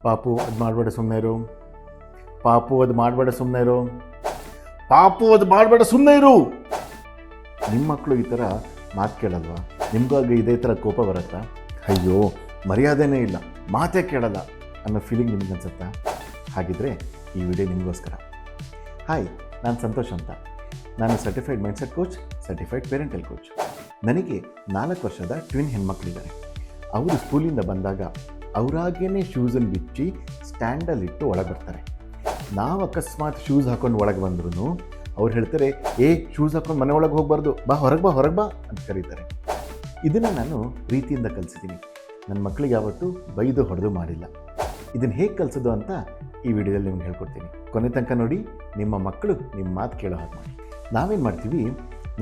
ಪಾಪು ಅದು ಮಾಡಬೇಡ ಸುಮ್ಮನೆ ಇರು, ಪಾಪು ಅದು ಮಾಡಬೇಡ ಸುಮ್ಮನೆ ಇರು, ಪಾಪು ಅದು ಮಾಡಬೇಡ ಸುಮ್ಮನೆ ಇರು. ನಿಮ್ಮ ಮಕ್ಕಳು ಈ ಥರ ಮಾತು ಕೇಳಲ್ವಾ? ನಿಮಗಾಗಿ ಇದೇ ಥರ ಕೋಪ ಬರುತ್ತಾ? ಅಯ್ಯೋ ಮರ್ಯಾದೆನೇ ಇಲ್ಲ, ಮಾತೇ ಕೇಳಲ್ಲ ಅನ್ನೋ ಫೀಲಿಂಗ್ ನಿಮ್ಗೆ ಅನ್ಸುತ್ತಾ? ಹಾಗಿದ್ರೆ ಈ ವಿಡಿಯೋ ನಿಮಗೋಸ್ಕರ. ಹಾಯ್, ನಾನು ಸಂತೋಷ್ ಅಂತ. ನಾನು certified mindset coach, certified parental coach. ನನಗೆ 4 ವರ್ಷದ ಟ್ವಿನ್ ಹೆಣ್ಮಕ್ಳಿದ್ದಾರೆ. ಅವರು ಸ್ಕೂಲಿಂದ ಬಂದಾಗ ಅವರಾಗೇನೆ ಶೂಸನ್ನು ಬಿಚ್ಚಿ ಸ್ಟ್ಯಾಂಡಲ್ಲಿಟ್ಟು ಒಳಗೆ ಬರ್ತಾರೆ. ನಾವು ಅಕಸ್ಮಾತ್ ಶೂಸ್ ಹಾಕೊಂಡು ಒಳಗೆ ಬಂದ್ರೂ ಅವ್ರು ಹೇಳ್ತಾರೆ, ಶೂಸ್ ಹಾಕೊಂಡು ಮನೆ ಒಳಗೆ ಹೋಗಬಾರ್ದು, ಬಾ ಹೊರಗೆ ಬಾ ಅಂತ ಕರೀತಾರೆ. ಇದನ್ನು ನಾನು ಪ್ರೀತಿಯಿಂದ ಕಲಿಸಿದ್ದೀನಿ. ನನ್ನ ಮಕ್ಕಳಿಗೆ ಯಾವತ್ತೂ ಬೈದು ಹೊಡೆದು ಮಾಡಿಲ್ಲ. ಇದನ್ನು ಹೇಗೆ ಕಲಿಸೋದು ಅಂತ ಈ ವಿಡಿಯೋದಲ್ಲಿ ನಿಮ್ಗೆ ಹೇಳ್ಕೊಡ್ತೀನಿ. ಕೊನೆ ತನಕ ನೋಡಿ. ನಿಮ್ಮ ಮಕ್ಕಳು ನಿಮ್ಮ ಮಾತು ಕೇಳೋ ಹಾಗೆ ಮಾಡಿ. ನಾವೇನು ಮಾಡ್ತೀವಿ,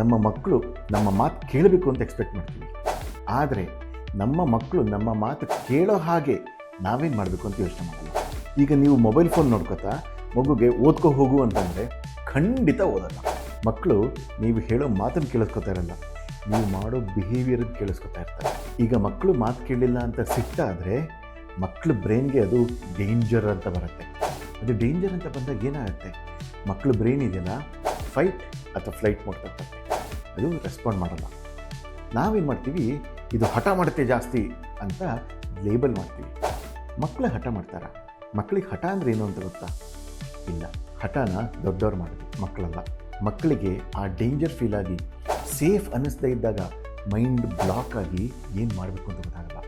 ನಮ್ಮ ಮಕ್ಕಳು ನಮ್ಮ ಮಾತು ಕೇಳಬೇಕು ಅಂತ ಎಕ್ಸ್ಪೆಕ್ಟ್ ಮಾಡ್ತೀವಿ. ಆದರೆ ನಮ್ಮ ಮಕ್ಕಳು ನಮ್ಮ ಮಾತು ಕೇಳೋ ಹಾಗೆ ನಾವೇನು ಮಾಡಬೇಕು ಅಂತ ಯೋಚನೆ ಮಾಡಲ್ಲ. ಈಗ ನೀವು ಮೊಬೈಲ್ ಫೋನ್ ನೋಡ್ಕೊತಾ ಮಗುಗೆ ಓದ್ಕೋ ಹೋಗು ಅಂತಂದರೆ ಖಂಡಿತ ಓದಲ್ಲ. ಮಕ್ಕಳು ನೀವು ಹೇಳೋ ಮಾತನ್ನು ಕೇಳಿಸ್ಕೊತಾ ಇರಲ್ಲ, ನೀವು ಮಾಡೋ ಬಿಹೇವಿಯರನ್ನು ಕೇಳಿಸ್ಕೊತಾ ಇರ್ತಾರೆ. ಈಗ ಮಕ್ಕಳು ಮಾತು ಕೇಳಲಿಲ್ಲ ಅಂತ ಸಿಟ್ಟಾದರೆ ಮಕ್ಕಳ ಬ್ರೈನ್ಗೆ ಅದು ಡೇಂಜರ್ ಅಂತ ಬರುತ್ತೆ. ಅದು ಡೇಂಜರ್ ಅಂತ ಬಂದಾಗ ಏನಾಗುತ್ತೆ, ಮಕ್ಕಳು ಬ್ರೈನ್ ಇದೆಯಲ್ಲ, ಫೈಟ್ ಅಥವಾ ಫ್ಲೈಟ್ ಮೋಡ್ ಬರುತ್ತೆ, ಅದು ರೆಸ್ಪಾಂಡ್ ಮಾಡಲ್ಲ. ನಾವೇನು ಮಾಡ್ತೀವಿ, ಇದು ಹಠ ಮಾಡುತ್ತೆ ಜಾಸ್ತಿ ಅಂತ ಲೇಬಲ್ ಮಾಡ್ತೀವಿ. ಮಕ್ಕಳು ಹಠ ಮಾಡ್ತಾರ? ಮಕ್ಕಳಿಗೆ ಹಠ ಅಂದರೆ ಏನು ಅಂತ ಗೊತ್ತಾ? ಇಲ್ಲ, ಹಠನ ದೊಡ್ಡವ್ರು ಮಾಡೋದು, ಮಕ್ಕಳಲ್ಲ. ಮಕ್ಕಳಿಗೆ ಆ ಡೇಂಜರ್ ಫೀಲ್ ಆಗಿ ಸೇಫ್ ಅನ್ನಿಸ್ದೇ ಇದ್ದಾಗ ಮೈಂಡ್ ಬ್ಲಾಕ್ ಆಗಿ ಏನು ಮಾಡಬೇಕು ಅಂತ ಗೊತ್ತಾಗಲ್ಲ.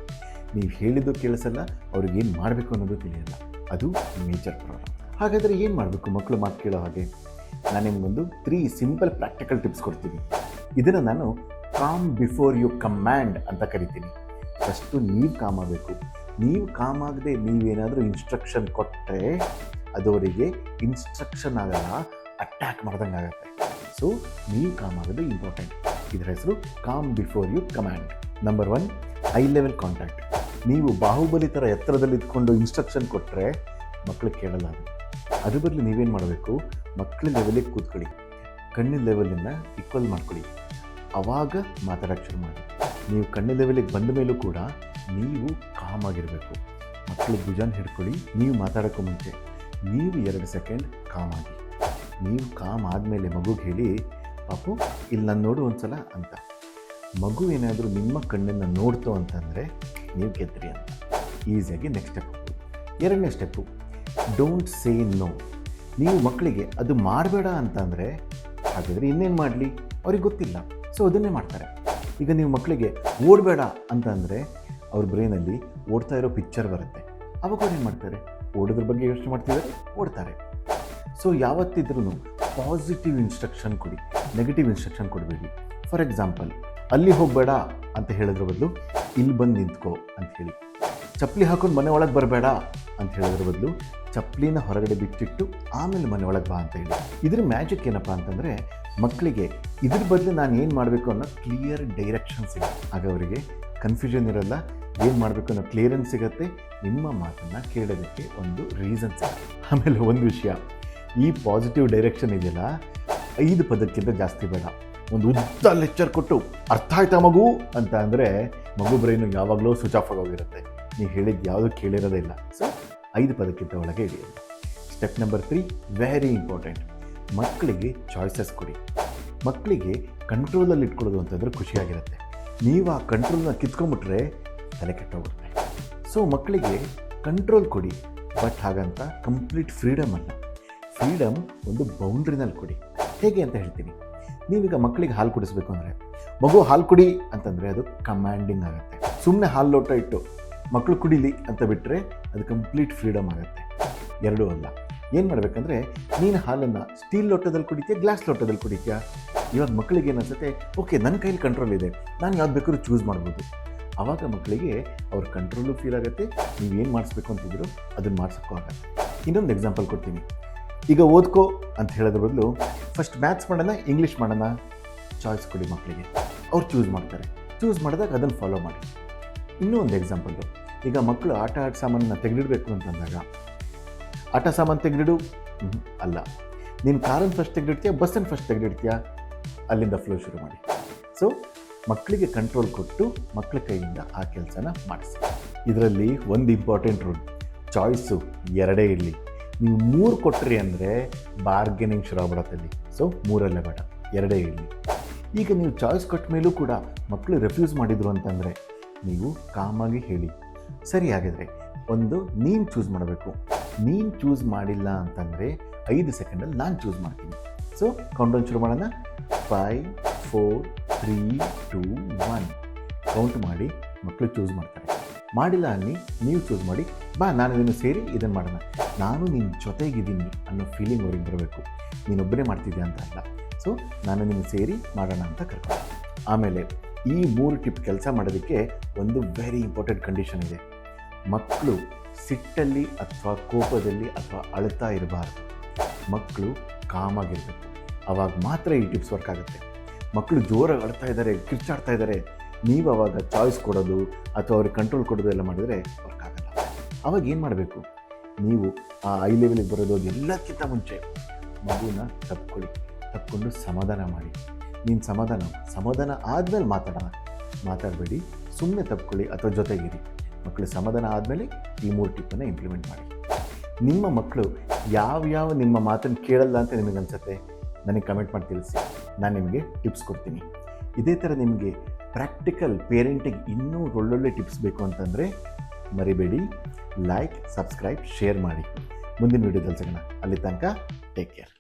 ನೀವು ಹೇಳಿದ್ದು ಕೇಳಿಸಲ್ಲ, ಅವ್ರಿಗೇನು ಮಾಡಬೇಕು ಅನ್ನೋದು ತಿಳಿಯಲ್ಲ. ಅದು ಮೇಜರ್ ಪ್ರಾಬ್ಲಮ್. ಹಾಗಾದರೆ ಏನು ಮಾಡಬೇಕು ಮಕ್ಕಳು ಮಾತು ಕೇಳೋ ಹಾಗೆ? ನಾನು ನಿಮಗೊಂದು 3 ಸಿಂಪಲ್ ಪ್ರಾಕ್ಟಿಕಲ್ ಟಿಪ್ಸ್ ಕೊಡ್ತೀನಿ. ಇದನ್ನು ನಾನು ಕಾಮ್ ಬಿಫೋರ್ ಯು ಕಮ್ಯಾಂಡ್ ಅಂತ ಕರಿತೀನಿ. ಫಸ್ಟು ನೀವು ಕಾಮ್ ಆಗಬೇಕು. ನೀವು ಕಾಮ್ ಆಗದೆ ನೀವೇನಾದರೂ ಇನ್ಸ್ಟ್ರಕ್ಷನ್ ಕೊಟ್ಟರೆ ಅದು ಅವರಿಗೆ ಇನ್ಸ್ಟ್ರಕ್ಷನ್ ಆಗಲ್ಲ, ಅಟ್ಯಾಕ್ ಮಾಡ್ದಂಗೆ ಆಗುತ್ತೆ. ಸೊ ನೀವು ಕಾಮ್ ಆಗೋದು ಇಂಪಾರ್ಟೆಂಟ್. ಇದರ ಹೆಸರು calm before you command. Number 1, high level contact. ನೀವು ಬಾಹುಬಲಿ ಥರ ಎತ್ತರದಲ್ಲಿ ಇದ್ಕೊಂಡು ಇನ್ಸ್ಟ್ರಕ್ಷನ್ ಕೊಟ್ಟರೆ ಮಕ್ಕಳು ಕೇಳಲ್ಲ. ಅದ್ರ ಬದಲು ನೀವೇನು ಮಾಡಬೇಕು, ಮಕ್ಕಳ ಲೆವೆಲಿಗೆ ಕೂತ್ಕೊಳ್ಳಿ, ಕಣ್ಣಿನ ಲೆವೆಲನ್ನು ಈಕ್ವಲ್ ಮಾಡ್ಕೊಳ್ಳಿ, ಆವಾಗ ಮಾತಾಡೋಕ್ಕೆ ಶುರು ಮಾಡಿ. ನೀವು ಕಣ್ಣಿನ ಲೆವೆಲಿಗೆ ಬಂದ ಮೇಲೂ ಕೂಡ ನೀವು ಕಾಮ್ ಆಗಿರಬೇಕು. ಮಕ್ಕಳು ಭುಜಾನ ಹಿಡ್ಕೊಳ್ಳಿ. ನೀವು ಮಾತಾಡೋಕ್ಕೂ ಮುಂಚೆ ನೀವು 2 ಸೆಕೆಂಡ್ ಕಾಮ್ ಆಗಿ. ನೀವು ಕಾಮ್ ಆದಮೇಲೆ ಮಗುಗೆ ಹೇಳಿ, ಪಾಪು ಇಲ್ಲಿ ನಾನು ನೋಡು ಒಂದ್ಸಲ ಅಂತ. ಮಗು ಏನಾದರೂ ನಿಮ್ಮ ಕಣ್ಣನ್ನು ನೋಡ್ತು ಅಂತಂದರೆ ನೀವು ಗೆದ್ರಿ ಅಂತ. ಈಸಿಯಾಗಿ ನೆಕ್ಸ್ಟ್ ಸ್ಟೆಪ್ ಹೋಗ್ಬೋದು. 2ನೇ ಸ್ಟೆಪ್ಪು, ಡೋಂಟ್ ಸೇ ನೋ. ನೀವು ಮಕ್ಕಳಿಗೆ ಅದು ಮಾಡಬೇಡ ಅಂತಂದರೆ ಹಾಗಾದರೆ ಇನ್ನೇನು ಮಾಡಲಿ, ಅವ್ರಿಗೆ ಗೊತ್ತಿಲ್ಲ, ಸೊ ಅದನ್ನೇ ಮಾಡ್ತಾರೆ. ಈಗ ನೀವು ಮಕ್ಕಳಿಗೆ ಓಡಬೇಡ ಅಂತಂದರೆ ಅವ್ರ ಬ್ರೈನಲ್ಲಿ ಓಡ್ತಾ ಇರೋ ಪಿಕ್ಚರ್ ಬರುತ್ತೆ. ಅವಾಗ ಅವ್ರು ಏನು ಮಾಡ್ತಾರೆ, ಓಡೋದ್ರ ಬಗ್ಗೆ ಯೋಚನೆ ಮಾಡ್ತಿದ್ದಾರೆ, ಓಡ್ತಾರೆ. ಸೊ ಯಾವತ್ತಿದ್ರೂ ಪಾಸಿಟಿವ್ ಇನ್ಸ್ಟ್ರಕ್ಷನ್ ಕೊಡಿ, ನೆಗೆಟಿವ್ ಇನ್ಸ್ಟ್ರಕ್ಷನ್ ಕೊಡಬೇಡಿ. ಫಾರ್ ಎಕ್ಸಾಂಪಲ್, ಅಲ್ಲಿ ಹೋಗಬೇಡ ಅಂತ ಹೇಳಿದ್ರ ಬದಲು ಇಲ್ಲಿ ಬಂದು ನಿಂತ್ಕೋ ಅಂತ ಹೇಳಿ. ಚಪ್ಪಲಿ ಹಾಕೊಂಡು ಮನೆ ಒಳಗೆ ಬರಬೇಡ ಅಂತ ಹೇಳಿದ್ರ ಬದಲು ಚಪ್ಪಲಿನ ಹೊರಗಡೆ ಬಿಟ್ಟಿಟ್ಟು ಆಮೇಲೆ ಮನೆ ಒಳಗೆ ಬಾ ಅಂತ ಹೇಳಿ. ಇದ್ರ ಮ್ಯಾಜಿಕ್ ಏನಪ್ಪ ಅಂತಂದರೆ, ಮಕ್ಕಳಿಗೆ ಇದ್ರ ಬದಲು ನಾನು ಏನು ಮಾಡಬೇಕು ಅನ್ನೋ ಕ್ಲಿಯರ್ ಡೈರೆಕ್ಷನ್ ಸಿಗುತ್ತೆ. ಆಗ ಅವರಿಗೆ ಕನ್ಫ್ಯೂಷನ್ ಇರಲ್ಲ, ಏನು ಮಾಡಬೇಕು ಅನ್ನೋ ಕ್ಲಿಯರೆನ್ಸ್ ಸಿಗುತ್ತೆ, ನಿಮ್ಮ ಮಾತನ್ನು ಕೇಳೋದಕ್ಕೆ ಒಂದು ರೀಸನ್ ಸಿಗುತ್ತೆ. ಆಮೇಲೆ ಒಂದು ವಿಷಯ, ಈ ಪಾಸಿಟಿವ್ ಡೈರೆಕ್ಷನ್ ಇದೆಯಲ್ಲ, 5 ಪದಕ್ಕಿಂತ ಜಾಸ್ತಿ ಬೇಡ. ಒಂದು ಉದ್ದ ಲೆಕ್ಚರ್ ಕೊಟ್ಟು ಅರ್ಥ ಆಯ್ತಾ ಮಗು ಅಂತ ಅಂದರೆ ಮಗು ಬ್ರೈನು ಯಾವಾಗಲೂ ಸ್ವಿಚ್ ಆಫ್ ಆಗೋಗಿರುತ್ತೆ. ನೀವು ಹೇಳಿದ್ದು ಯಾವುದೂ ಕೇಳಿರೋದೇ ಇಲ್ಲ. ಸೊ 5 ಪದಕ್ಕಿಂತ ಒಳಗೆ ಹಿಡಿಯೋದು. Step number 3, very important. ಮಕ್ಕಳಿಗೆ ಚಾಯ್ಸಸ್ ಕೊಡಿ. ಮಕ್ಕಳಿಗೆ ಕಂಟ್ರೋಲಲ್ಲಿ ಇಟ್ಕೊಳ್ಳೋದು ಅಂತಂದರೆ ಖುಷಿಯಾಗಿರುತ್ತೆ. ನೀವು ಆ ಕಂಟ್ರೋಲ್ನ ಕಿತ್ಕೊಂಡ್ಬಿಟ್ರೆ ತಲೆ ಕೆಟ್ಟೋಗುತ್ತೆ. ಸೊ ಮಕ್ಕಳಿಗೆ ಕಂಟ್ರೋಲ್ ಕೊಡಿ, ಬಟ್ ಹಾಗಂತ ಕಂಪ್ಲೀಟ್ ಫ್ರೀಡಮ್ ಅಲ್ಲ. ಫ್ರೀಡಮ್ ಒಂದು ಬೌಂಡ್ರಿನಲ್ಲಿ ಕೊಡಿ. ಹೇಗೆ ಅಂತ ಹೇಳ್ತೀನಿ. ನೀವೀಗ ಮಕ್ಕಳಿಗೆ ಹಾಲು ಕುಡಿಸ್ಬೇಕು ಅಂದರೆ, ಮಗು ಹಾಲು ಕುಡಿ ಅಂತಂದರೆ ಅದು ಕಮ್ಯಾಂಡಿಂಗ್ ಆಗುತ್ತೆ. ಸುಮ್ಮನೆ ಹಾಲು ಲೋಟ ಇಟ್ಟು ಮಕ್ಕಳು ಕುಡಿಲಿ ಅಂತ ಬಿಟ್ಟರೆ ಅದು ಕಂಪ್ಲೀಟ್ ಫ್ರೀಡಮ್ ಆಗುತ್ತೆ. ಎರಡೂ ಅಲ್ಲ. ಏನು ಮಾಡಬೇಕಂದ್ರೆ, ನೀನು ಹಾಲನ್ನು ಸ್ಟೀಲ್ ಲೋಟದಲ್ಲಿ ಕುಡಿತೀಯ, ಗ್ಲಾಸ್ ಲೋಟದಲ್ಲಿ ಕುಡಿತೀಯ. ಇವಾಗ ಮಕ್ಕಳಿಗೆ ಏನು ಅನ್ಸುತ್ತೆ, ಓಕೆ ನನ್ನ ಕೈಲಿ ಕಂಟ್ರೋಲ್ ಇದೆ, ನಾನು ಯಾವ್ದು ಬೇಕಾದ್ರೂ ಚೂಸ್ ಮಾಡ್ಬೋದು. ಆವಾಗ ಮಕ್ಕಳಿಗೆ ಅವ್ರ ಕಂಟ್ರೋಲು ಫೀಲ್ ಆಗುತ್ತೆ. ನೀವೇನು ಮಾಡಿಸ್ಬೇಕು ಅಂತಿದ್ರು ಅದನ್ನು ಮಾಡ್ಸೋಕ್ಕೂ ಆಗುತ್ತೆ. ಇನ್ನೊಂದು ಎಕ್ಸಾಂಪಲ್ ಕೊಡ್ತೀನಿ. ಈಗ ಓದ್ಕೋ ಅಂತ ಹೇಳೋದ್ರ ಬದಲು ಫಸ್ಟ್ ಮ್ಯಾಥ್ಸ್ ಮಾಡೋಣ, ಇಂಗ್ಲೀಷ್ ಮಾಡೋಣ, ಚಾಯ್ಸ್ ಕೊಡಿ ಮಕ್ಕಳಿಗೆ. ಅವ್ರು ಚೂಸ್ ಮಾಡ್ತಾರೆ. ಚೂಸ್ ಮಾಡಿದಾಗ ಅದನ್ನು ಫಾಲೋ ಮಾಡಿ. ಇನ್ನೂ ಒಂದು ಎಕ್ಸಾಂಪಲ್ಲು, ಈಗ ಮಕ್ಕಳು ಆಟ ಸಾಮಾನನ್ನು ತೆಗೆದಿಡಬೇಕು ಅಂತಂದಾಗ, ಆಟ ಸಾಮಾನು ತೆಗೆದಿಡು ಅಲ್ಲ, ನೀನು ಕಾರನ್ನು ಫಸ್ಟ್ ತೆಗೆದಿಡ್ತೀಯ, ಬಸ್ಸನ್ನು ಫಸ್ಟ್ ತೆಗೆದಿಡ್ತೀಯ, ಅಲ್ಲಿಂದ ಫ್ಲೋ ಶುರು ಮಾಡಿ. ಸೊ ಮಕ್ಕಳಿಗೆ ಕಂಟ್ರೋಲ್ ಕೊಟ್ಟು ಮಕ್ಕಳ ಕೈಯಿಂದ ಆ ಕೆಲಸನ ಮಾಡಿಸಿ. ಇದರಲ್ಲಿ ಒಂದು ಇಂಪಾರ್ಟೆಂಟ್ ರೂಲ್, ಚಾಯ್ಸು ಎರಡೇ ಇರಲಿ. ನೀವು 3 ಕೊಟ್ರಿ ಅಂದರೆ ಬಾರ್ಗೇನಿಂಗ್ ಶುರು ಆಗ್ಬಿಡತ್ತೆ ಅಲ್ಲಿ. ಸೊ 3ಅಲ್ಲೇ ಬೇಡ, ಎರಡೇ ಇರಲಿ. ಈಗ ನೀವು ಚಾಯ್ಸ್ ಕೊಟ್ಟ ಮೇಲೂ ಕೂಡ ಮಕ್ಕಳು ರೆಫ್ಯೂಸ್ ಮಾಡಿದರು ಅಂತಂದರೆ ನೀವು ಕಾಮಾಗಿ ಹೇಳಿ, ಸರಿ ಹಾಗಿದ್ರೆ ಒಂದು ನೀನು ಚೂಸ್ ಮಾಡಬೇಕು. ನೀನು ಚೂಸ್ ಮಾಡಿಲ್ಲ ಅಂತಂದರೆ 5 ಸೆಕೆಂಡಲ್ಲಿ ನಾನು ಚೂಸ್ ಮಾಡ್ತೀನಿ. ಸೊ ಕೌಂಟೌನ್ ಶುರು ಮಾಡೋಣ. 5 4 3 2 1 ಕೌಂಟ್ ಮಾಡಿ ಮಕ್ಕಳು ಚೂಸ್ ಮಾಡ್ತಾರೆ. ಮಾಡಿಲ್ಲ ಅಲ್ಲಿ ನೀವು ಚೂಸ್ ಮಾಡಿ, ಬಾ ನಾನು ಇದನ್ನು ಸೇರಿ ಇದನ್ನು ಮಾಡೋಣ, ನಾನು ನಿನ್ನ ಜೊತೆಗಿದ್ದೀನಿ ಅನ್ನೋ ಫೀಲಿಂಗ್ ಅವ್ರಿಗೆ ಬರಬೇಕು. ನೀನೊಬ್ಬರೇ ಮಾಡ್ತಿದ್ಯಾ ಅಂತ ಅಲ್ಲ. ಸೊ ನಾನು ನಿನ್ನ ಸೇರಿ ಮಾಡೋಣ ಅಂತ ಕರ್ಕೊಂಡು. ಆಮೇಲೆ ಈ 3 ಟಿಪ್ ಕೆಲಸ ಮಾಡೋದಕ್ಕೆ ಒಂದು ವೆರಿ ಇಂಪಾರ್ಟೆಂಟ್ ಕಂಡೀಷನ್ ಇದೆ. ಮಕ್ಕಳು ಸಿಟ್ಟಲ್ಲಿ ಅಥವಾ ಕೋಪದಲ್ಲಿ ಅಥವಾ ಅಳ್ತಾ ಇರಬಾರ್ದು. ಮಕ್ಕಳು ಕಾಮಾಗಿರಬೇಕು. ಆವಾಗ ಮಾತ್ರ ಈ ಟಿಪ್ಸ್ ವರ್ಕ್ ಆಗುತ್ತೆ. ಮಕ್ಕಳು ಜೋರಾಗಿ ಅಳ್ತಾ ಇದ್ದಾರೆ, ಕಿರ್ಚಾಡ್ತಾ ಇದ್ದಾರೆ, ನೀವು ಆವಾಗ ಚಾಯ್ಸ್ ಕೊಡೋದು ಅಥವಾ ಅವ್ರಿಗೆ ಕಂಟ್ರೋಲ್ ಕೊಡೋದು ಎಲ್ಲ ಮಾಡಿದರೆ ವರ್ಕ್ ಆಗಲ್ಲ. ಆವಾಗ ಏನು ಮಾಡಬೇಕು, ನೀವು ಆ ಐ ಲೆವೆಲಿಗೆ ಬರೋದು ಎಲ್ಲಕ್ಕಿಂತ ಮುಂಚೆ ಮಗುನ ತಪ್ಪಿಕೊಂಡು ಸಮಾಧಾನ ಮಾಡಿ. ನೀನು ಸಮಾಧಾನ ಆದಮೇಲೆ ಮಾತಾಡಬೇಡಿ, ಸುಮ್ಮನೆ ತಪ್ಕೊಳ್ಳಿ ಅಥವಾ ಜೊತೆಗಿರಿ. ಮಕ್ಕಳು ಸಮಾಧಾನ ಆದಮೇಲೆ ಈ 3 ಟಿಪ್ಪನ್ನು ಇಂಪ್ಲಿಮೆಂಟ್ ಮಾಡಿ. ನಿಮ್ಮ ಮಕ್ಕಳು ಯಾವ ನಿಮ್ಮ ಮಾತನ್ನು ಕೇಳಲ್ಲ ಅಂತ ನಿಮಗೆ ಅನ್ಸುತ್ತೆ, ನನಗೆ ಕಮೆಂಟ್ ಮಾಡಿ ತಿಳಿಸಿ, ನಾನು ನಿಮಗೆ ಟಿಪ್ಸ್ ಕೊಡ್ತೀನಿ. ಇದೇ ಥರ ನಿಮಗೆ ಪ್ರಾಕ್ಟಿಕಲ್ ಪೇರೆಂಟಿಂಗ್ ಇನ್ನೂ ಒಳ್ಳೊಳ್ಳೆ ಟಿಪ್ಸ್ ಬೇಕು ಅಂತಂದರೆ ಮರಿಬೇಡಿ, ಲೈಕ್, ಸಬ್ಸ್ಕ್ರೈಬ್, ಶೇರ್ ಮಾಡಿ. ಮುಂದಿನ ವೀಡಿಯೋದಲ್ಲಿ ಸಿಗೋಣ. ಅಲ್ಲಿ ತನಕ ಟೇಕ್ ಕೇರ್.